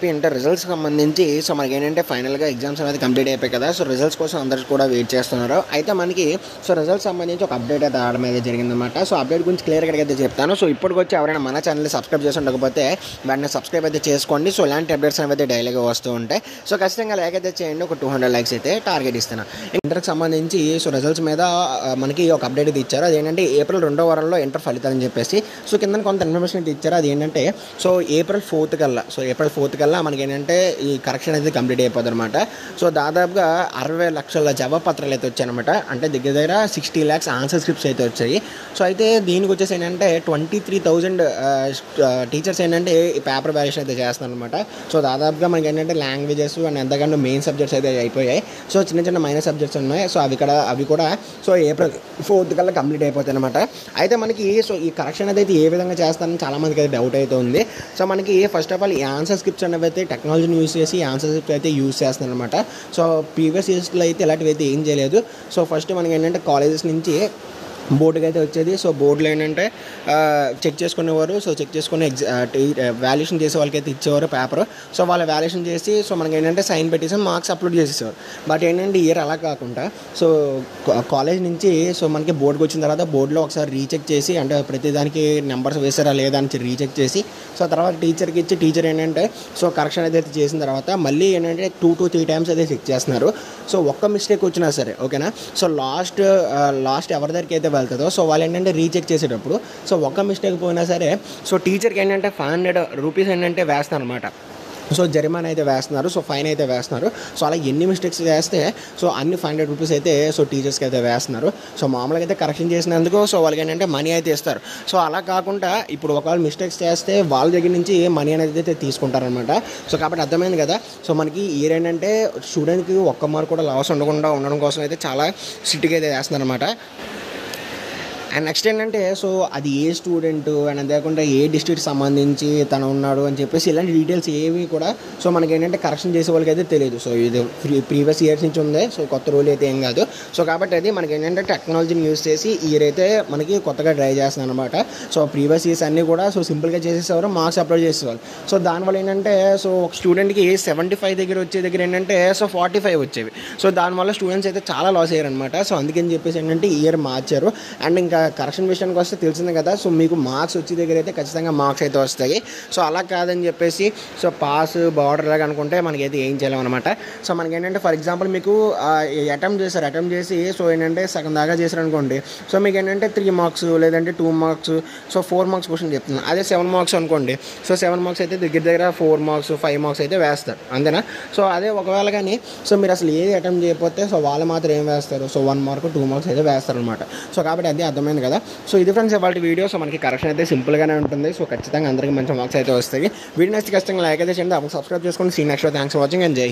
AP inter results సంబంధించి so మనకి ఏంటంటే ఫైనల్గా ఎగ్జామ్స్ అనేది కంప్లీట్ అయిపోయాయి కదా. సో రిజల్ట్స్ కోసం అందరూ కూడా వెయిట్ చేస్తున్నారు. అయితే మనకి సో రిజల్ట్స్ సంబంధించి ఒక అప్డేట్ అయితే రావడం అయితే జరిగిందన్నమాట. సో అప్డేట్ గురించి క్లియర్గా అయితే చెప్తాను. సో ఇప్పటికొచ్చి ఎవరైనా మన ఛానల్ని సబ్స్క్రైబ్ చేసి ఉండకపోతే వెంటనే సబ్స్క్రైబ్ అయితే చేసుకోండి. సో ఇలాంటి అప్డేట్స్ అయితే డైలీగా వస్తూ ఉంటాయి. సో ఖచ్చితంగా లైక్ అయితే చేయండి. ఒక 200 లైక్స్ అయితే టార్గెట్ ఇస్తాను. ఇంటర్కి సంబంధించి సో రిజల్ట్స్ మీద మనకి ఒక అప్డేట్ అయితే ఇచ్చారు. అదేంటంటే ఏప్రిల్ 2వ వారంలో ఇంటర్ ఫలితాలు అని చెప్పేసి సో కింద కొంత ఇన్ఫర్మేషన్ అయితే ఇచ్చారు. అది ఏంటంటే సో ఏప్రిల్ 4th కల్లా మనకి ఏంటంటే ఈ కరెక్షన్ అయితే కంప్లీట్ అయిపోతుంది అనమాట. సో దాదాపుగా 60 లక్షల జవాబు పత్రాలు అయితే వచ్చాయన్నమాట. అంటే దగ్గర 60 lakhs ఆన్సర్ స్క్రిప్ట్స్ అయితే వచ్చాయి. సో అయితే దీనికి వచ్చేసి ఏంటంటే 23,000 టీచర్స్ ఏంటంటే ఈ పేపర్ వాల్యుయేషన్ అయితే చేస్తున్నారు అనమాట. సో దాదాపుగా మనకి ఏంటంటే లాంగ్వేజెస్ అండ్ ఎంతగానో మెయిన్ సబ్జెక్ట్స్ అయితే అయిపోయాయి. సో చిన్న మైనర్ సబ్జెక్ట్స్ ఉన్నాయి. సో అవి కూడా సో ఏప్రిల్ 4th కల్లా కంప్లీట్ అయిపోతాయి అనమాట. అయితే మనకి సో ఈ కరెక్షన్ అయితే ఏ విధంగా చేస్తారని చాలామందికి అయితే డౌట్ అయితే ఉంది. సో మనకి ఫస్ట్ ఆఫ్ ఆల్ ఈ ఆన్సర్ స్క్రిప్ట్స్ అనేవి అయితే టెక్నాలజీని యూస్ చేసి ఈ ఆన్సర్ స్క్రిప్ట్ అయితే యూస్ చేస్తున్నారు అనమాట. సో ప్రీవియస్ ఇయర్స్లో అయితే ఇలాంటివి అయితే ఏం చేయలేదు. సో ఫస్ట్ మనకి ఏంటంటే కాలేజెస్ నుంచి బోర్డుకి అయితే వచ్చేది. సో బోర్డులో ఏంటంటే చెక్ చేసుకునేవారు. సో చెక్ చేసుకుని వాల్యుయేషన్ చేసే వాళ్ళకి అయితే ఇచ్చేవారు పేపర్. సో వాళ్ళ వాల్యుయేషన్ చేసి సో మనకి ఏంటంటే సైన్ పెట్టేసి మార్క్స్ అప్లోడ్ చేసేవారు. బట్ ఏంటంటే ఇయర్ అలా కాకుండా సో కాలేజ్ నుంచి సో మనకి బోర్డుకి వచ్చిన తర్వాత బోర్డులో ఒకసారి రీచెక్ చేసి అంటే ప్రతిదానికి నెంబర్స్ వేసారా లేదా అని రీచెక్ చేసి సో తర్వాత టీచర్కి ఇచ్చి టీచర్ ఏంటంటే సో కరెక్షన్ అయితే చేసిన తర్వాత మళ్ళీ ఏంటంటే 2 to 3 times అయితే చెక్ చేస్తున్నారు. సో ఒక్క మిస్టేక్ వచ్చినా సరే ఓకేనా. సో లాస్ట్ ఎవరి దగ్గరికి అయితే వెళ్తుందో సో వాళ్ళు ఏంటంటే రీచెక్ చేసేటప్పుడు సో ఒక్క మిస్టేక్ పోయినా సరే సో టీచర్కి ఏంటంటే 500 రూపీస్ ఏంటంటే వేస్తున్నారు అనమాట. సో జరిమానా అయితే వేస్తున్నారు. సో ఫైన్ అయితే వేస్తున్నారు. సో అలా ఎన్ని మిస్టేక్స్ చేస్తే సో అన్ని 500 రూపీస్ అయితే సో టీచర్స్కి అయితే వేస్తున్నారు. సో మామూలుగా అయితే కరెక్షన్ చేసినందుకు సో వాళ్ళకి ఏంటంటే మనీ అయితే ఇస్తారు. సో అలా కాకుండా ఇప్పుడు ఒకవేళ మిస్టేక్స్ చేస్తే వాళ్ళ దగ్గర నుంచి మనీ అనేది అయితే తీసుకుంటారనమాట. సో కాబట్టి అర్థమైంది కదా. సో మనకి ఇయర్ ఏంటంటే స్టూడెంట్కి ఒక్క మార్క్ కూడా లాస్ ఉండడం కోసం అయితే చాలా స్ట్రిక్ట్గా అయితే వేస్తున్నారు అనమాట. అండ్ నెక్స్ట్ ఏంటంటే సో అది ఏ స్టూడెంట్ అండ్ అంతేకాకుండా ఏ డిస్ట్రిక్ట్ సంబంధించి తను ఉన్నాడు అని చెప్పేసి ఇలాంటి డీటెయిల్స్ ఏవి కూడా సో మనకి ఏంటంటే కరెక్షన్ చేసే వాళ్ళకి అయితే తెలియదు. సో ఇది ప్రీవియస్ ఇయర్స్ నుంచి ఉంది. సో కొత్త రూల్ అయితే ఏం కాదు. సో కాబట్టి అది మనకి ఏంటంటే టెక్నాలజీని యూస్ చేసి ఇయర్ అయితే మనకి కొత్తగా ట్రై చేస్తున్నాను అనమాట. సో ప్రీవియస్ ఇయర్స్ అన్నీ కూడా సో సింపుల్గా చేసేసేవారు, మార్క్స్ అప్లోడ్ చేసేవాళ్ళు. సో దానివల్ల ఏంటంటే సో ఒక స్టూడెంట్కి 75 దగ్గర ఏంటంటే సో 45 వచ్చేవి. సో దానివల్ల స్టూడెంట్స్ అయితే చాలా లాస్ అయ్యారు అనమాట. సో అందుకని చెప్పేసి ఏంటంటే ఇయర్ మార్చారు. అండ్ ఇంకా కరెక్షన్ విషయానికి వస్తే తెలిసిందే కదా. సో మీకు మార్క్స్ వచ్చే దగ్గర అయితే ఖచ్చితంగా మార్క్స్ అయితే వస్తాయి. సో అలా కాదని చెప్పేసి సో పాస్ బార్డర్ లాగా అనుకుంటే మనకైతే ఏం చేయలేమన్నమాట. సో మనకి ఏంటంటే ఫర్ ఎగ్జాంపుల్ మీకు అటెంప్ట్ చేసి సో ఏంటంటే సగం దాకా చేశారు అనుకోండి. సో మీకు ఏంటంటే 3 marks లేదంటే 2 marks సో 4 marks క్వశ్చన్ చెప్తున్నాను. అదే 7 marks అనుకోండి. సో 7 marks అయితే దగ్గర 4 marks 5 marks అయితే వేస్తారు అంతేనా. సో అదే ఒకవేళ కానీ సో మీరు అసలు ఏది అటెంప్ట్ చేయకపోతే సో వాళ్ళు మాత్రం ఏం వేస్తారు సో 1 mark 2 marks అయితే వేస్తారు అనమాట. సో కాబట్టి అది అర్థమైంది కదా. సో ఇది ఫ్రెండ్స్ ఇవాళ వీడియో. సో మనకి కరెక్షన్ అయితే సింపుల్గానే ఉంటుంది. సో ఖచ్చితంగా అందరికీ మంచి మార్క్స్ అయితే వస్తాయి. వీడియో నెక్స్ట్ ఖచ్చితంగా లైక్ అయితే చేయండి. అప్పుడు సబ్స్క్రైబ్ చేసుకోండి. See next. Thanks for watching and జై.